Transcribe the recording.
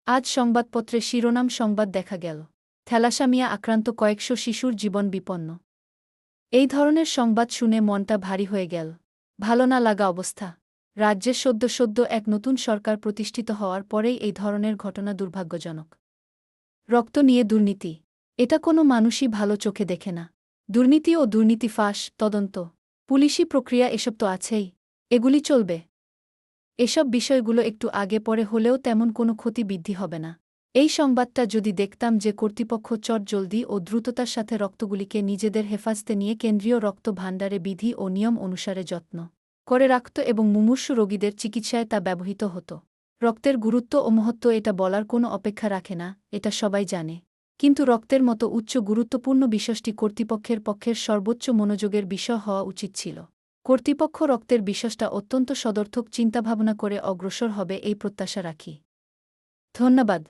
আজ সংবাদপত্রে শিরোনাম সংবাদ দেখা গেল, থ্যালাসেমিয়া আক্রান্ত কয়েকশো শিশুর জীবন বিপন্ন। এই ধরনের সংবাদ শুনে মনটা ভারী হয়ে গেল। ভালো না লাগা অবস্থা। রাজ্যে সদ্য এক নতুন সরকার প্রতিষ্ঠিত হওয়ার পরেই এই ধরনের ঘটনা দুর্ভাগ্যজনক। রক্ত নিয়ে দুর্নীতি, এটা কোনো মানুষই ভালো চোখে দেখে না। দুর্নীতি ও দুর্নীতি ফাঁস, তদন্ত, পুলিশি প্রক্রিয়া এসব তো আছেই। এগুলি চলবে। এসব বিষয়গুলো একটু আগে পরে হলেও তেমন কোনো ক্ষতি বৃদ্ধি হবে না। এই সংবাদটা যদি দেখতাম যে কর্তৃপক্ষ চটজলদি ও দ্রুততার সাথে রক্তগুলিকে নিজেদের হেফাজতে নিয়ে কেন্দ্রীয় রক্ত ভাণ্ডারে বিধি ও নিয়ম অনুসারে যত্ন করে রাখত এবং মুমূর্ষু রোগীদের চিকিৎসায় তা ব্যবহৃত হতো। রক্তের গুরুত্ব ও মহত্ব এটা বলার কোনো অপেক্ষা রাখে না, এটা সবাই জানে। কিন্তু রক্তের মতো উচ্চ গুরুত্বপূর্ণ বিষয়টি কর্তৃপক্ষের পক্ষের সর্বোচ্চ মনোযোগের বিষয় হওয়া উচিত ছিল। কর্তৃপক্ষ রক্তের বিষয়টা অত্যন্ত সদর্থক চিন্তাভাবনা করে অগ্রসর হবে এই প্রত্যাশা রাখি। ধন্যবাদ।